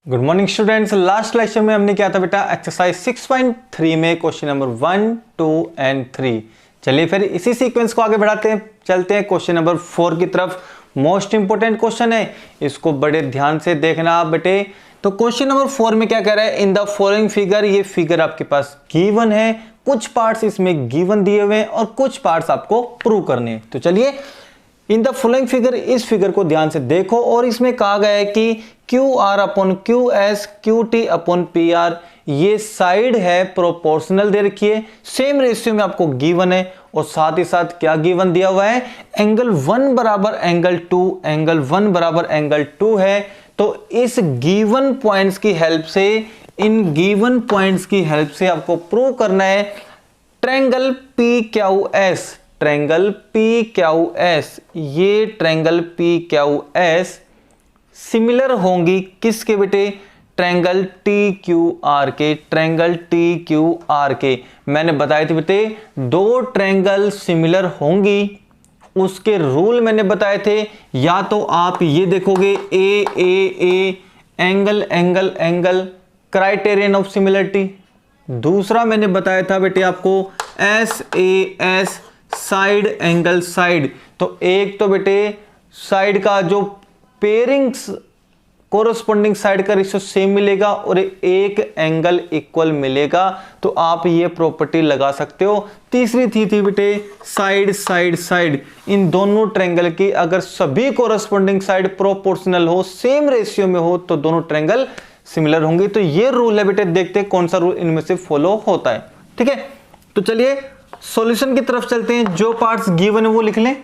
Good morning students. Last lecture में हमने किया था बेटा एक्सरसाइज 6.3 में क्वेश्चन नंबर 1, 2 एंड 3। चलिए फिर इसी सीक्वेंस को आगे बढ़ाते हैं, चलते हैं क्वेश्चन नंबर 4 की तरफ। मोस्ट इंपोर्टेंट क्वेश्चन है, इसको बड़े ध्यान से देखना आप बेटे। तो क्वेश्चन नंबर 4 में क्या कह रहा है, इन द फॉलोइंग फिगर, ये फिगर आपके पास गिवन है, कुछ पार्ट्स इसमें गिवन दिए हुए हैं और कुछ पार्ट्स आपको प्रूव करने हैं। तो चलिए इन द फॉलोइंग फिगर, इस फिगर को ध्यान से देखो। और इसमें कहा गया है कि Q R upon Q S, Q T upon P R, ये साइड है प्रोपोर्शनल दे रखी है, सेम रेशियो में आपको गिवन है। और साथ ही साथ क्या गिवन दिया हुआ है, एंगल 1 बराबर एंगल 2, एंगल 1 बराबर एंगल 2 है। तो इस गिवन पॉइंट्स की हेल्प से, इन गिवन पॉइंट्स की हेल्प से आपको प्रूव करना है triangle P Q S, triangle P Q S, ये triangle P Q S similar होंगी किसके बेटे, ट्रायंगल टी क्यू आर के, ट्रायंगल टी क्यू आर के। मैंने बताए थे बेटे दो ट्रायंगल सिमिलर होंगी, उसके रूल मैंने बताए थे। या तो आप ये देखोगे A angle angle angle, criterion of similarity. दूसरा मैंने बताया था बेटे आपको एस साइड एंगल साइड। तो एक तो बेटे साइड का जो पेयरिंग्स कोरस्पोंडिंग साइड का रेशियो सेम मिलेगा और एक एंगल इक्वल मिलेगा, तो आप ये प्रॉपर्टी लगा सकते हो। तीसरी थी बेटे साइड साइड साइड, इन दोनों ट्रायंगल की अगर सभी कोरस्पोंडिंग साइड प्रोपोर्शनल हो, सेम रेशियो में हो, तो दोनों ट्रायंगल सिमिलर होंगे। तो ये रूल है बेटे, देखते हैं कौन सा रूल इनमें से फॉलो होता है। ठीक है, तो चलिए सॉल्यूशन की तरफ चलते हैं। जो पार्ट्स गिवन है वो लिख लें।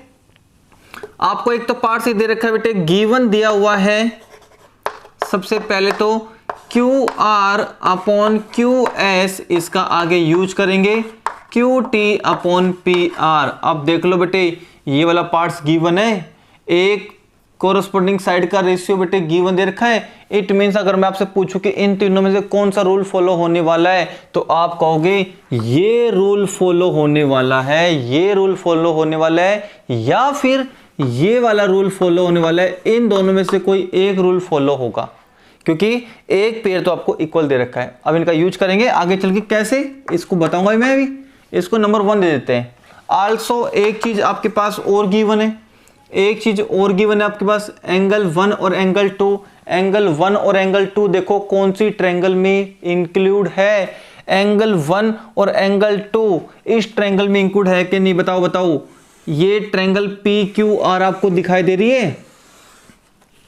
आपको एक तो पार्ट्स दे रखा है बेटे, गिवन दिया हुआ है सबसे पहले तो Q R upon Q S, इसका आगे यूज करेंगे Q T upon P R. अब देख लो बेटे ये वाला पार्ट्स गिवन है, एक कोरस्पोंडिंग साइड का रेशियो बेटे गिवन दे रखा है। इट मींस अगर मैं आपसे पूछूं कि इन तीनों में से कौन सा रूल फॉलो होने वाला है, तो आप कहोगे ये रूल फॉलो होने वाला है, ये रूल फॉलो होने वाला है, या फिर ये वाला रूल फॉलो होने वाला है। इन दोनों में से कोई एक रूल फॉलो होगा, क्योंकि एक पेयर तो आपको इक्वल दे रखा है। अब इनका यूज करेंगे आगे चल के, कैसे इसको बताऊंगा मैं भी। इसको नंबर 1 दे देते हैं। आल्सो एक चीज आपके पास और गिवन है, एक चीज और गिवन है आपके पास, एंगल 1 और एंगल 2। एंगल 1 और एंगल 2 देखो कौन सी ट्रायंगल में इंक्लूड है, एंगल 1 और एंगल 2 इस ट्रायंगल में इंक्लूड है कि नहीं, बताओ बताओ। ये ट्रायंगल पी क्यू आर आपको दिखाई दे रही है,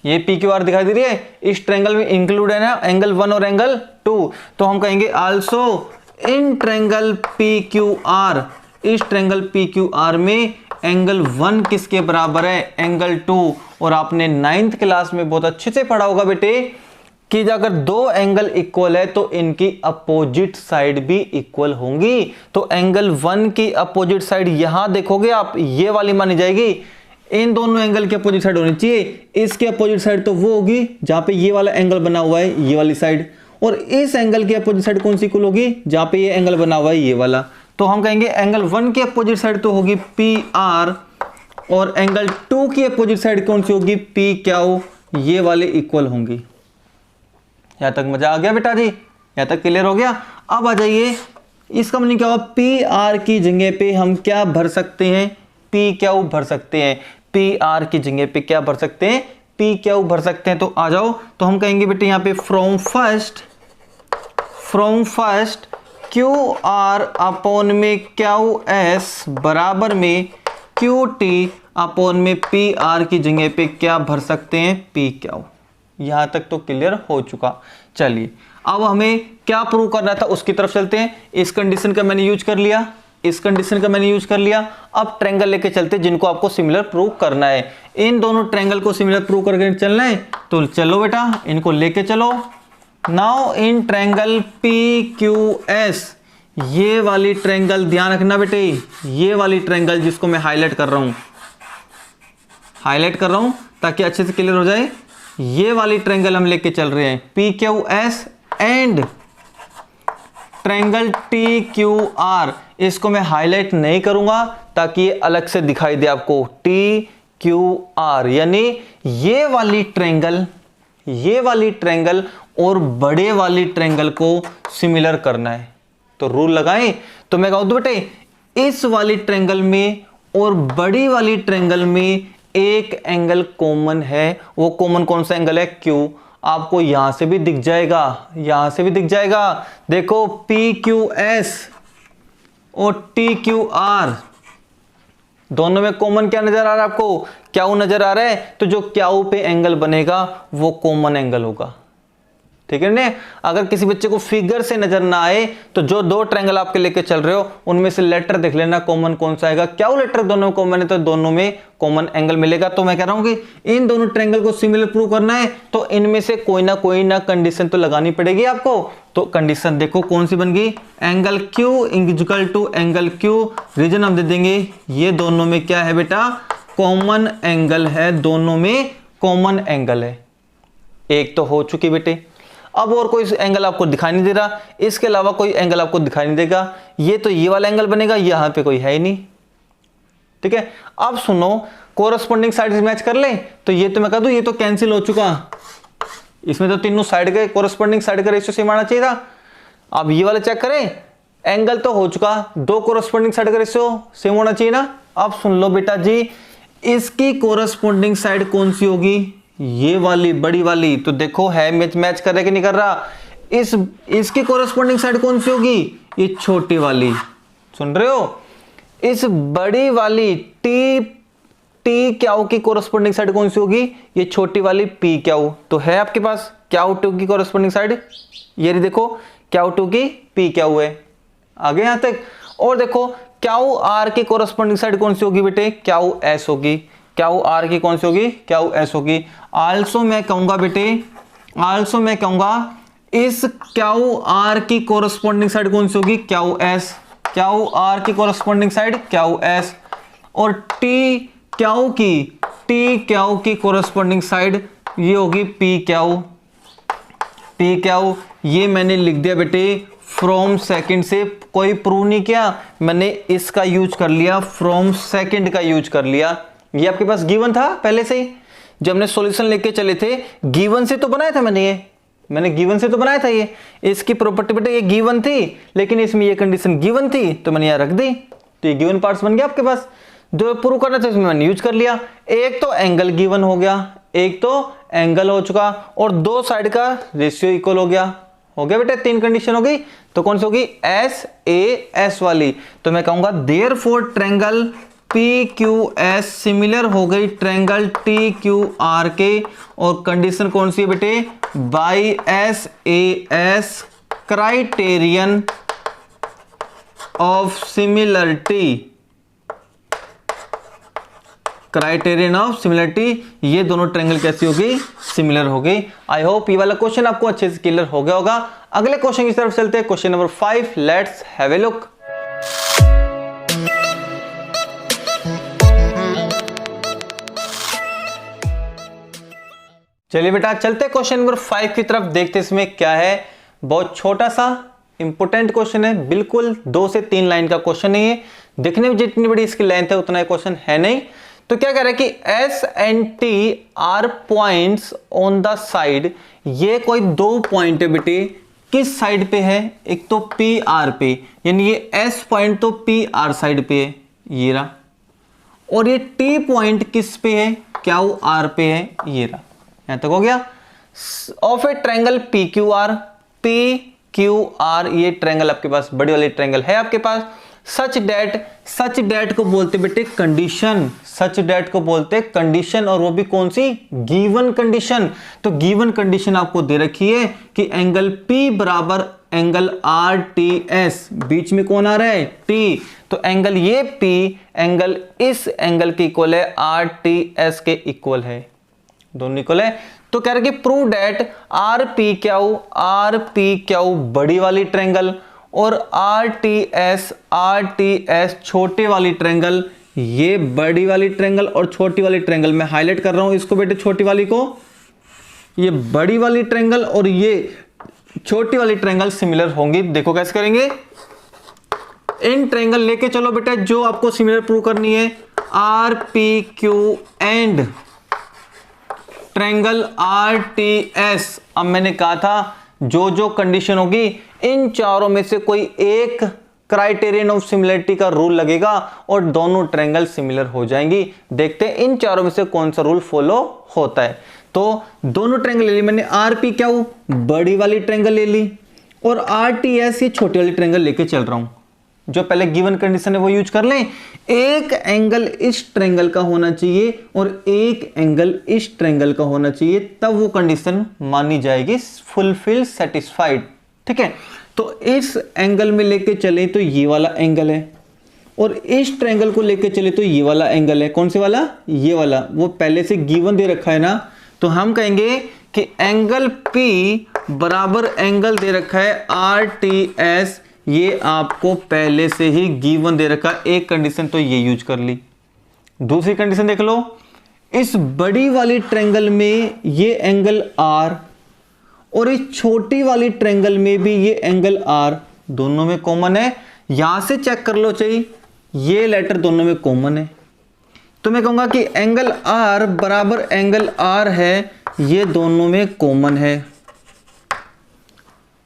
ये पी क्यू आर दिखाई दे रही है, इस ट्रायंगल में इंक्लूड है ना एंगल 1 और एंगल 2। तो हम कहेंगे also in triangle P Q R, इस ट्रायंगल पी क्यू आर में एंगल 1 किसके बराबर है, एंगल 2। और आपने 9th क्लास में बहुत अच्छे से पढ़ा होगा बेटे कि अगर दो एंगल इक्वल है तो इनकी अपोजिट साइड भी इक्वल होंगी। तो एंगल 1 की अपोजिट साइड यहां देखोगे आप, ये वाली मानी जाएगी। इन दोनों एंगल की अपोजिट साइड होनी चाहिए, इसकी अपोजिट साइड तो वो होगी जहां पे ये वाला एंगल बना हुआ है, ये वाली साइड। और इस एंगल की अपोजिट साइड कौन सी इक्वल होगी, जहां पे ये एंगल बना हुआ है, ये वाला। तो हम कहेंगे एंगल 1 की अपोजिट साइड तो होगी पी आर, और एंगल 2 की अपोजिट साइड कौन सी होगी, पी क्यू, ये वाले इक्वल होंगी। यहां तक मजा आ गया बेटा जी, यहां तक क्लियर हो गया। अब आ जाइए, इसका मतलब क्या हुआ, पी आर की जगह पे हम क्या भर सकते हैं, पी क्यू भर सकते हैं। पी आर की जगह पे क्या भर सकते हैं, पी क्यू भर सकते हैं। तो आ जाओ, तो हम कहेंगे बेटे यहां पे from first Q R upon में क्यू एस बराबर में क्यू टी अपॉन में पी आर की जगह पे क्या भर सकते हैं, पी क्यू। यहां तक तो क्लियर हो चुका। चलिए अब हमें क्या प्रूव करना था उसकी तरफ चलते हैं। इस कंडीशन का मैंने यूज कर लिया, इस कंडीशन का मैंने यूज कर लिया। अब ट्रायंगल लेके चलते जिनको आपको सिमिलर प्रूव करना है। इन दोनों ट्रायंगल को सिमिलर प्रूव करके चलना है, तो चलो बेटा इनको लेके चलो। Now in triangle P Q S, ये वाली ट्रायंगल ध्यान रखना बेटे, ये वाली ट्रायंगल जिसको मैं हाईलाइट कर रहा हूं ताकि अच्छे से क्लियर हो जाए। ये वाली ट्रायंगल हम लेके चल रहे हैं, P Q S and triangle T Q are. इसको मैं हाईलाइट नहीं करूंगा ताकि ये अलग से दिखाई दे आपको, टी क्यू आर, यानी ये वाली ट्रायंगल और बड़े वाली ट्रायंगल को सिमिलर करना है। तो रूल लगाएं, तो मैं कहूँ तो बेटे इस वाली ट्रायंगल में और बड़ी वाली ट्रायंगल में एक एंगल कॉमन है। वो कॉमन कौन सा एंगल है? क्यू। आपको यहां से भी दिख जाएगा, यहां से भी दिख जाएगा। देखो PQS और TQR दोनों में कॉमन क्या नजर आ रहा है आपको? क्यू नजर आ रहा है। तो जो क्यू पे एंगल बनेगा वो कॉमन एंगल होगा। ठीक है ना? अगर किसी बच्चे को फिगर से नजर ना आए तो जो दो ट्रायंगल आपके लेके चल रहे हो उनमें से लेटर देख लेना कॉमन कौन सा आएगा। क्या लेटर दोनों कॉमन है तो दोनों में कॉमन एंगल मिलेगा। तो मैं कह रहा हूं कि इन दोनों ट्रायंगल को सिमिलर प्रूव करना है तो इनमें से कोई ना कंडीशन तो लगानी पड़ेगी आपको। तो कंडीशन देखो कौन सी बन गई? Angle Q equal to angle Q। Reason हम दे देंगे ये दोनों में क्या है बेटा? कॉमन एंगल है। दोनों में कॉमन एंगल है। एक तो हो चुकी बेटे। अब और कोई एंगल आपको दिखाई नहीं दे रहा, इसके अलावा कोई एंगल आपको दिखाई नहीं देगा। ये तो ये वाला एंगल बनेगा, यहां पे कोई है ही नहीं। ठीक है, अब सुनो कोरस्पॉन्डिंग साइड मैच कर ले। तो ये तो मैं कह दूं ये तो कैंसिल हो चुका। इसमें तो तीनों साइड के कोरस्पॉन्डिंग साइड का रेशियो सेम आना चाहिए था। अब ये वाला चेक करें, एंगल तो हो चुका, दो कोरस्पॉन्डिंग साइड का रेशियो सेम होना चाहिए ना। अब सुन लो बेटा जी, इसकी कोरस्पॉन्डिंग साइड कौन सी होगी? ये वाली बड़ी वाली। तो देखो है मैच कर रहा है कि नहीं कर रहा? इसकी कोरस्पॉन्डिंग साइड कौन सी होगी? ये छोटी वाली। सुन रहे हो? इस बड़ी वाली टी क्यू की कोरस्पॉन्डिंग साइड कौन सी होगी? ये छोटी वाली पी क्यू। तो है आपके पास Q2 की कोरस्पॉन्डिंग साइड, ये देखो Q2 की पी क्यू है। आगे यहां तक। और देखो QR की कोरस्पॉन्डिंग साइड कौन सी होगी बेटे? QS होगी। QR की कौन सी होगी? QS होगी। आल्सो मैं कहूंगा बेटे, आल्सो मैं कहूंगा इस QR की कोरस्पॉन्डिंग साइड कौन सी होगी? QS। QR की कोरस्पॉन्डिंग साइड QS। और TQ की कोरस्पॉन्डिंग साइड ये होगी PQ। PQ ये मैंने लिख दिया बेटे फ्रॉम सेकंड से, कोई प्रूव नहीं किया मैंने, इसका यूज कर लिया, फ्रॉम सेकंड का यूज कर लिया। ये आपके पास गिवन था पहले से ही, जब हमने सॉल्यूशन लेके चले थे गिवन से तो बनाया था मैंने गिवन से तो बनाया था। ये इसकी प्रॉपर्टी बेटे ये गिवन थी, लेकिन इसमें ये कंडीशन गिवन थी तो मैंने यहां रख दी। तो ये गिवन पार्ट्स बन गया आपके पास। जो प्रूव करना था इसमें मैंने यूज कर लिया। एक तो एंगल गिवन हो गया, एक तो एंगल हो चुका, और दो साइड का रेशियो इक्वल हो गया बेटे। तीन कंडीशन हो गई। तो कौन सी होगी? SAS वाली। तो मैं कहूंगा देयरफॉर ट्रायंगल PQS सिमिलर हो गई ट्रायंगल TQR के। और कंडीशन कौन सी है बेटे? By SAS criterion of similarity. Criterion of similarity, ये दोनों ट्रायंगल कैसी होगी? सिमिलर हो गई। आई होप ये वाला क्वेश्चन आपको अच्छे से क्लियर हो गया होगा। अगले क्वेश्चन की तरफ चलते हैं, question number 5। Let's have a look. चलिए बेटा चलते क्वेश्चन नंबर 5 की तरफ, देखते इसमें क्या है। बहुत छोटा सा इंपोर्टेंट क्वेश्चन है, बिल्कुल 2 से 3 लाइन का क्वेश्चन नहीं है। दिखने में जितनी बड़ी इसकी लेंथ है उतना क्वेश्चन है नहीं। तो क्या कह रहा है कि S and T are points on the side. ये कोई दो पॉइंट है बेटे, किस साइड पे है? एक तो PR पे, यानी ये S पॉइंट तो PR साइड पे है, ये रहा। और ये T पॉइंट किस पे है? QR पे है, ये रहा। यहां तक हो गया। ऑफ ए ट्रायंगल PQR, ये ट्रायंगल आपके पास बड़ी वाली ट्रायंगल है आपके पास। सच डेट को बोलते बेटे कंडीशन, सच डेट को बोलते कंडीशन, और वो भी कौन सी? Given condition. तो गिवन कंडीशन आपको दे रखी है कि एंगल P बराबर एंगल RTS, बीच में कौन आ रहा है? T। तो एंगल ये P एंगल इस एंगल के इक्वल है, RTS के इक्वल है, दोनों इक्वल है। तो कह रहे कि प्रूव डेट RPQ बड़ी वाली ट्रायंगल और RTS छोटे वाली ट्रायंगल, ये बड़ी वाली ट्रायंगल और छोटी वाली ट्रायंगल, मैं हाईलाइट कर रहा हूं इसको बेटे, छोटी वाली को, ये बड़ी वाली ट्रायंगल और ये छोटी वाली ट्रायंगल सिमिलर होंगी। देखो कैसे करेंगे, इन ट्रायंगल लेके चलो बेटा जो आपको सिमिलर प्रूव करनी है। RPQ and triangle RTS. अब मैंने कहा था जो जो कंडीशन होगी इन चारों में से कोई एक क्राइटेरियन ऑफ सिमिलरिटी का रूल लगेगा और दोनों ट्रायंगल सिमिलर हो जाएंगी। देखते हैं इन चारों में से कौन सा रूल फॉलो होता है। तो दोनों ट्रायंगल ले ली मैंने, आरपी क्या हो बड़ी वाली ट्रायंगल ले ली और आरटीएस ये छोटी वाली ट्रायंगल लेके चल रहा हूं। जो पहले गिवन कंडीशन है वो यूज कर लें। एक एंगल इस ट्रायंगल का होना चाहिए और एक एंगल इस ट्रायंगल का होना चाहिए, तब वो कंडीशन मानी जाएगी फुलफिल सेटिस्फाइड। ठीक है, तो इस एंगल में लेके चले तो ये वाला एंगल है और इस ट्रायंगल को लेके चले तो ये वाला एंगल है। कौन से वाला? ये वाला। वो पहले से गिवन दे रखा है ना, तो हम कहेंगे कि एंगल P बराबर एंगल दे रखा है आरटीएस। ये आपको पहले से ही गिवन दे रखा। एक कंडीशन तो ये यूज कर ली। दूसरी कंडीशन देख लो, इस बड़ी वाली ट्रायंगल में ये एंगल R और इस छोटी वाली ट्रायंगल में भी ये एंगल R दोनों में कॉमन है। यहां से चेक कर लो, चाहिए ये लेटर दोनों में कॉमन है, तो मैं कहूंगा कि एंगल R बराबर एंगल R है, ये दोनों में कॉमन है।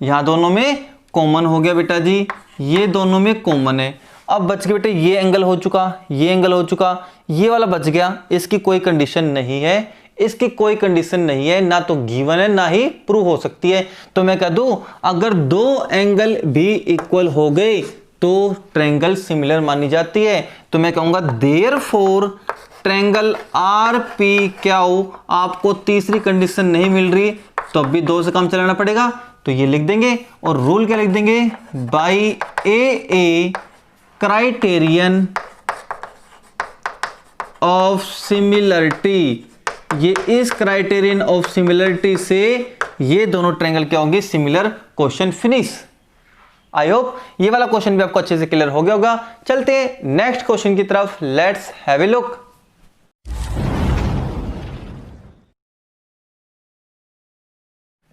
यहां दोनों में कॉमन हो गया बेटा जी, ये दोनों में कॉमन है। अब बच गया बेटा ये एंगल हो चुका, ये एंगल हो चुका, ये वाला बच गया। इसकी कोई कंडीशन नहीं है, इसकी कोई कंडीशन नहीं है, ना तो गिवन है ना ही प्रूव हो सकती है। तो मैं कह दूं अगर दो एंगल भी इक्वल हो गए तो ट्रायंगल सिमिलर मानी जाती है। तो मैं कहूंगा देयरफॉर ट्रायंगल आरपी क्या हो, आपको तीसरी कंडीशन नहीं मिल रही तो अब भी दो से काम चलाना पड़ेगा, तो ये लिख देंगे और रूल क्या लिख देंगे, by A criterion of similarity. ये इस क्राइटेरियन ऑफ सिमिलरिटी से ये दोनों ट्रायंगल क्या होंगे, similar. Question finish. I hope ये वाला क्वेश्चन भी आपको अच्छे से क्लियर हो गया होगा। चलते हैं नेक्स्ट क्वेश्चन की तरफ, लेट्स हैव ए लुक।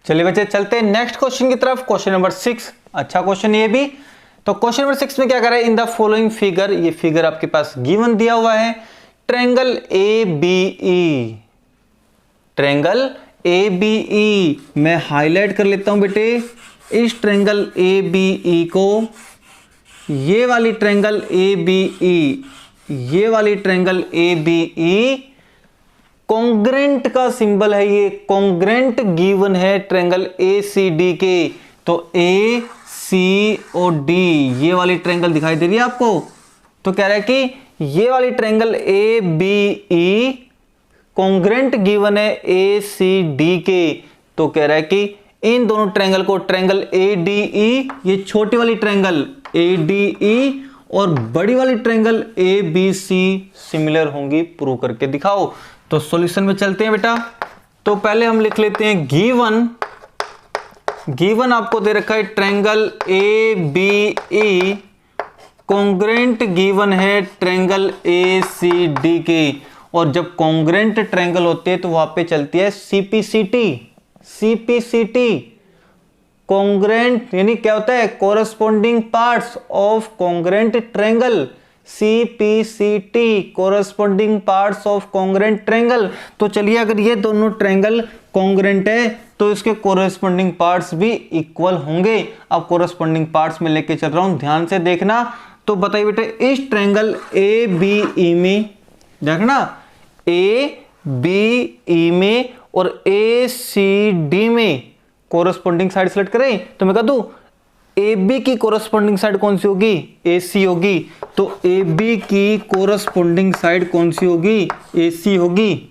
चलिए बच्चे चलते हैं नेक्स्ट क्वेश्चन की तरफ, क्वेश्चन नंबर 6। अच्छा क्वेश्चन ये भी। तो क्वेश्चन नंबर 6 में क्या कर रहा है, इन द फॉलोइंग फिगर, ये फिगर आपके पास गिवन दिया हुआ है, ट्रायंगल ABE, ट्रायंगल ABE मैं हाईलाइट कर लेता हूं बेटे। इस ट्रायंगल ABE को, ये वाली ट्रायंगल ABE, ये वाली ट्रायंगल ABE कॉन्ग्रेंट का सिंबल है, ये कॉन्ग्रेंट गिवन है ट्रायंगल ACD के। तो ACOD ये वाली ट्रायंगल दिखाई दे रही है आपको, तो कह रहा है कि ये वाली ट्रायंगल ABE कॉन्ग्रेंट गिवन है ACD के। तो कह रहा है कि इन दोनों ट्रायंगल को, ट्रायंगल ADE, ये छोटी वाली ट्रायंगल ADE और बड़ी वाली ट्रायंगल ABC सिमिलर होंगी, प्रूव करके दिखाओ। तो सॉल्यूशन में चलते हैं बेटा। तो पहले हम लिख लेते हैं गिवन आपको दे रखा है ट्रायंगल ABE कॉन्ग्रेंट गिवन है ट्रायंगल ACD के, और जब कॉन्ग्रेंट ट्रायंगल होते हैं तो वहां पे चलती है CPCT कॉन्ग्रेंट, यानी क्या होता है, corresponding parts of congruent triangle. CPCT corresponding parts of congruent triangle. तो चलिए अगर ये दोनों ट्रायंगल कॉन्ग्रेंट है तो इसके कोरस्पॉन्डिंग पार्ट्स भी इक्वल होंगे। अब कोरस्पॉन्डिंग पार्ट्स में लेके चल रहा हूं, ध्यान से देखना। तो बताइए बेटे इस ट्रायंगल ABE में देखना, ABE में और ACD में कोरस्पॉन्डिंग साइड सेलेक्ट करें, तो मैं कह दूं AB की कोरस्पॉन्डिंग साइड कौन सी होगी, AC होगी। तो AB की कोरस्पॉन्डिंग साइड कौन सी होगी, AC होगी,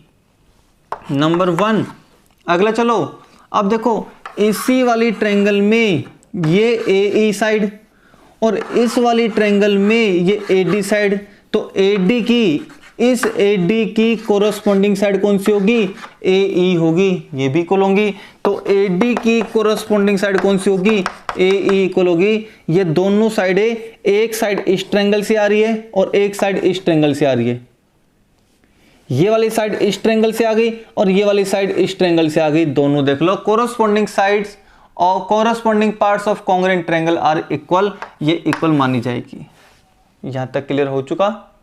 नंबर 1। अगला चलो, अब देखो इसी वाली ट्रायंगल में ये AE साइड और इस वाली ट्रायंगल में ये AD साइड। तो AD की, इस AD की कोरस्पॉन्डिंग साइड कौन सी होगी, AE होगी, ये भी इक्वल होंगी। तो AD की कोरस्पॉन्डिंग साइड कौन सी होगी, AE इक्वल होगी। ये दोनों साइडें, एक साइड इस ट्रायंगल से आ रही है और एक साइड इस ट्रायंगल से आ रही है। ये वाली साइड इस ट्रायंगल से आ गई और ये वाली साइड इस ट्रायंगल से आ गई। दोनों देख लो, कोरस्पॉन्डिंग साइड्स और corresponding parts of congruent triangle are equal, ये इक्वल मानी जाएगी। यहां तक क्लियर हो चुका,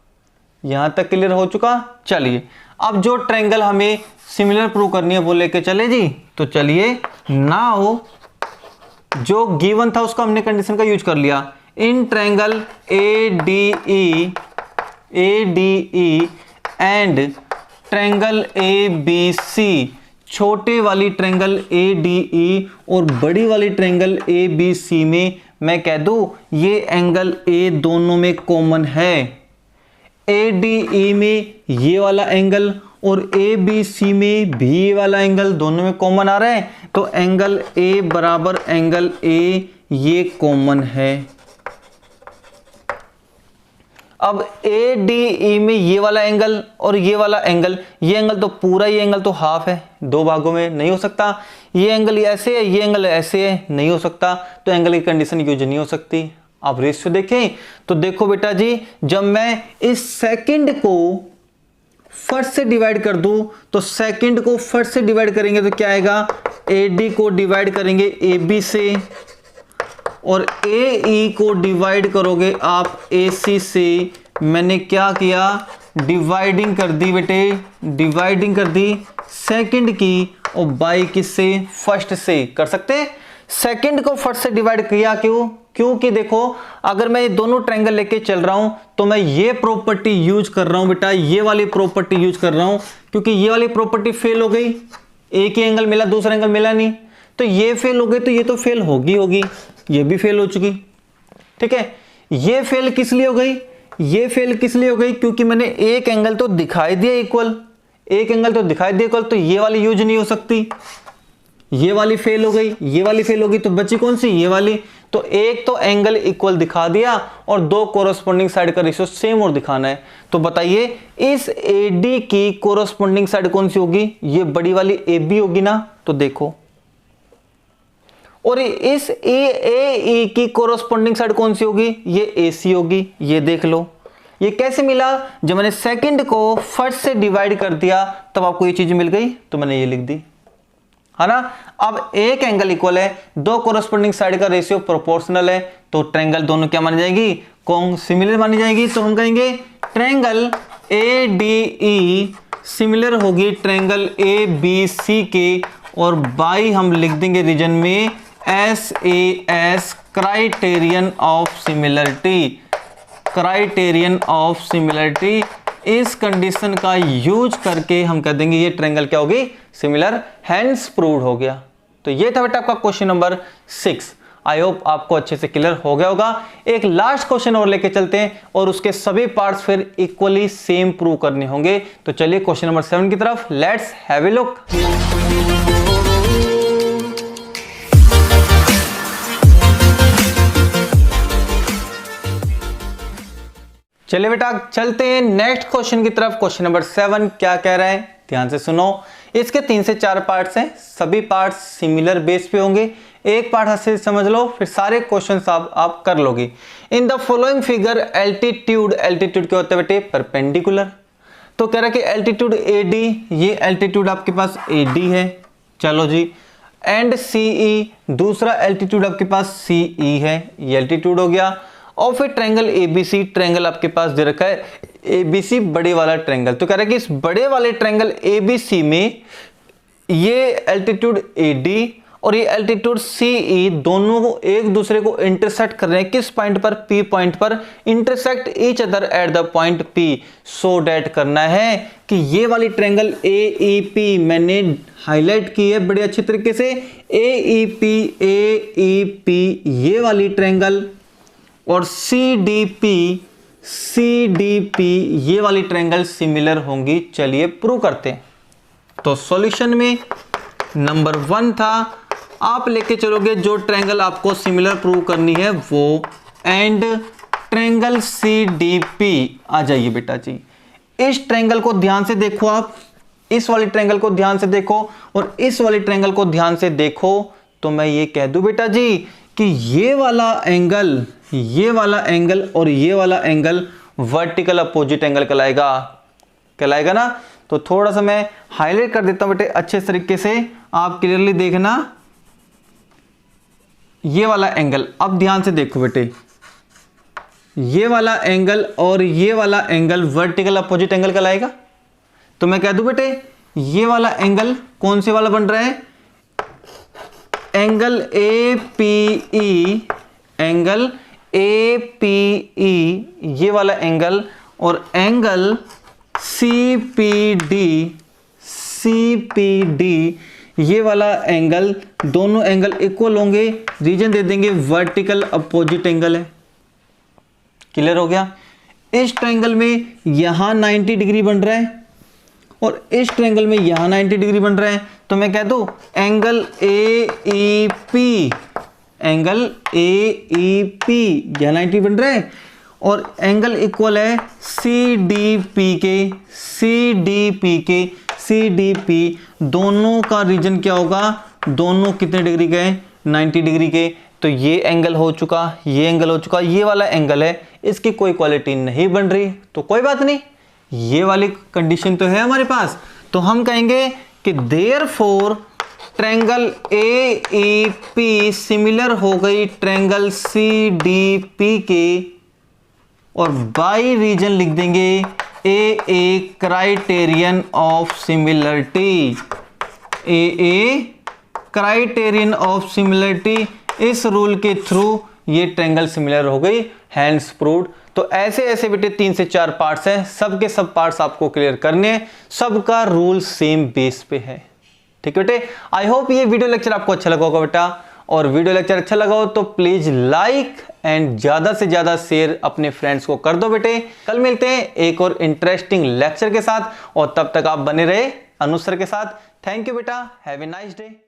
यहां तक क्लियर हो चुका। चलिए अब जो ट्रायंगल हमें सिमिलर प्रूव करनी है वो लेके चले जी। तो चलिए, नाउ जो गिवन था उसका हमने कंडीशन का यूज कर लिया। In triangle ADE and triangle ABC, छोटे वाली ट्रायंगल ADE और बड़ी वाली ट्रायंगल ABC में मैं कह दूं ये एंगल A दोनों में कॉमन है। ADE में ये वाला एंगल और ABC में भी ये वाला एंगल दोनों में कॉमन आ रहा है, तो एंगल A बराबर एंगल A ये कॉमन है। अब ADE में ये वाला एंगल और ये वाला एंगल, ये एंगल तो पूरा, ये एंगल तो हाफ है, दो भागों में नहीं हो सकता। ये एंगल ऐसे है, ये एंगल ऐसे है, नहीं हो सकता, तो एंगल की कंडीशन यूज नहीं हो सकती। आप रेशियो देखें तो देखो बेटा जी, जब मैं इस सेकंड को फर्स्ट से डिवाइड कर दूं तो सेकंड को फर्स्ट से डिवाइड करेंगे तो क्या आएगा, AD को डिवाइड करेंगे AB से और AE को डिवाइड करोगे आप AC से। मैंने क्या किया, डिवाइडिंग कर दी बेटे, डिवाइडिंग कर दी सेकंड की और बाई किससे, फर्स्ट से। कर सकते हैं, सेकंड को फर्स्ट से डिवाइड किया, क्यों? क्योंकि देखो अगर मैं ये दोनों ट्रायंगल लेके चल रहा हूं तो मैं ये प्रॉपर्टी यूज कर रहा हूं बेटा, ये वाली प्रॉपर्टी यूज कर रहा हूं, क्योंकि ये वाली प्रॉपर्टी फेल हो गई, एक ही एंगल मिला दूसरा एंगल मिला नहीं, तो ये फेल हो गई, तो ये तो फेल होगी, ये भी फेल हो चुकी। ठीक है, ये फेल किस लिए हो गई, ये फेल किस लिए हो गई, क्योंकि मैंने एक एंगल तो दिखाई दिया इक्वल, एक एंगल तो दिखाई दिया इक्वल, तो ये वाली यूज नहीं हो सकती, ये वाली फेल हो गई, ये वाली फेल हो गई, तो बची कौन सी, ये वाली। तो एक तो एंगल इक्वल दिखा दिया और दो कोरोस्पोंडिंग साइड का रेशियो सेम और दिखाना है। तो बताइए इस AD की कोरोस्पोंडिंग साइड कौन सी होगी, ये बड़ी वाली AB होगी ना, तो देखो, और इस AE की कोरोस्पोंडिंग साइड कौन सी होगी, ये AC होगी, ये देख लो। ये कैसे मिला, जब मैंने सेकंड को फर्स्ट से डिवाइड कर दिया तब आपको ये चीज मिल गई, तो मैंने ये लिख दी, है ना। अब एक एंगल इक्वल है, दो कोरोस्पोंडिंग साइड का रेशियो प्रोपोर्शनल है, तो ट्रायंगल दोनों क्या मानी जाएगी, सिमिलर मानी जाएगी। तो हम कहेंगे ट्रायंगल ADE सिमिलर होगी ट्रायंगल ABC के, और बाई हम लिख देंगे रीजन में SAS, criterion of similarity, criterion of similarity. इस कंडीशन का यूज करके हम कह देंगे ये ट्रायंगल क्या होगी, सिमिलर, हैंस प्रूव्ड हो गया। तो ये था बेटा आपका क्वेश्चन नंबर 6। आई होप आपको अच्छे से क्लियर हो गया होगा। एक लास्ट क्वेश्चन और लेके चलते हैं और उसके सभी पार्ट्स फिर इक्वली सेम प्रूव करने होंगे। तो चलिए क्वेश्चन नंबर 7 की तरफ लेट्स हैव ए लुक। चलिए बेटा चलते हैं नेक्स्ट क्वेश्चन की तरफ। क्वेश्चन नंबर 7 क्या कह रहा है, ध्यान से सुनो। इसके 3 से 4 पार्ट्स हैं, सभी पार्ट्स सिमिलर बेस पे होंगे। एक पार्ट अच्छे से समझ लो, फिर सारे क्वेश्चंस आप कर लोगे। In the following figure altitude क्या होता है बेटे, परपेंडिकुलर। तो कह रहा है कि एल्टीट्यूड AD, ये एल्टीट्यूड आपके पास AD है, चलो जी। एंड CE, दूसरा एल्टीट्यूड आपके पास CE है, ये एल्टीट्यूड हो गया। और फिर ट्रायंगल ABC, ट्रायंगल आपके पास दे रखा है ABC, बड़े वाला ट्रायंगल। तो कह रहा है कि इस बड़े वाले ट्रायंगल ABC में ये एल्टीट्यूड AD और ये एल्टीट्यूड CE दोनों को एक दूसरे को इंटरसेक्ट कर रहे हैं, किस पॉइंट पर, P पॉइंट पर, intersect each other at the point P। So that करना है कि ये वाली ट्रायंगल AEP मैंने हाईलाइट की है बड़े अच्छे तरीके से, AEP ये वाली ट्रायंगल और CDP ये वाली ट्रायंगल सिमिलर होंगी। चलिए प्रूव करते हैं। तो सॉल्यूशन में नंबर 1 था, आप लेके चलोगे जो ट्रायंगल आपको सिमिलर प्रूव करनी है वो, एंड ट्रायंगल CDP। आ जाइए बेटा जी, इस ट्रायंगल को ध्यान से देखो, आप इस वाली ट्रायंगल को ध्यान से देखो और इस वाली ट्रायंगल को ध्यान से देखो। तो मैं ये कह दूं बेटा जी कि ये वाला एंगल और ये वाला एंगल वर्टिकल अपोजिट एंगल कहलाएगा ना। तो थोड़ा सा मैं हाईलाइट कर देता हूं बेटे अच्छे तरीके से, आप क्लियरली देखना ये वाला एंगल। अब ध्यान से देखो बेटे, ये वाला एंगल और ये वाला एंगल वर्टिकल अपोजिट एंगल कहलाएगा। तो मैं कह दूं बेटे ये वाला एंगल कौन से वाला बन रहा है, एंगल APE, एंगल APE ये वाला एंगल, और एंगल CPD ये वाला एंगल, दोनों एंगल इक्वल होंगे, रीजन दे देंगे वर्टिकल अपोजिट एंगल है। क्लियर हो गया। इस ट्रायंगल में यहां 90 डिग्री बन रहा है और इस ट्रायंगल में यहां 90 डिग्री बन रहा है, तो मैं कह दूं एंगल AEP, एंगल AEP यह 90 बन रहा है, और एंगल इक्वल है CDP, दोनों का रीजन क्या होगा, दोनों कितने डिग्री के हैं, 90 डिग्री के। तो ये एंगल हो चुका, ये एंगल हो चुका, ये वाला एंगल है, इसकी कोई क्वालिटी नहीं बन रही, तो कोई बात नहीं, ये वाली कंडीशन तो है हमारे पास। तो हम कहेंगे कि देयरफॉर ट्रायंगल AEP सिमिलर हो गई ट्रायंगल CDP के, और बाई रीजन लिख देंगे AA criterion of similarity, AA criterion of similarity, इस रूल के थ्रू ये ट्रायंगल सिमिलर हो गई, हैंड्स प्रूव्ड। तो ऐसे ऐसे बेटे 3 से 4 पार्ट्स हैं, सब के सब पार्ट्स आपको क्लियर करने हैं, सबका रूल सेम बेस पे है। ठीक है बेटे, आई होप ये वीडियो लेक्चर आपको अच्छा लगा होगा बेटा, और वीडियो लेक्चर अच्छा लगा हो तो प्लीज लाइक एंड ज्यादा से ज्यादा शेयर अपने फ्रेंड्स को कर दो बेटे। कल मिलते हैं एक और इंटरेस्टिंग लेक्चर के साथ, और तब तक आप बने रहे अनुज सर के साथ। थैंक यू बेटा, हैव ए नाइस डे।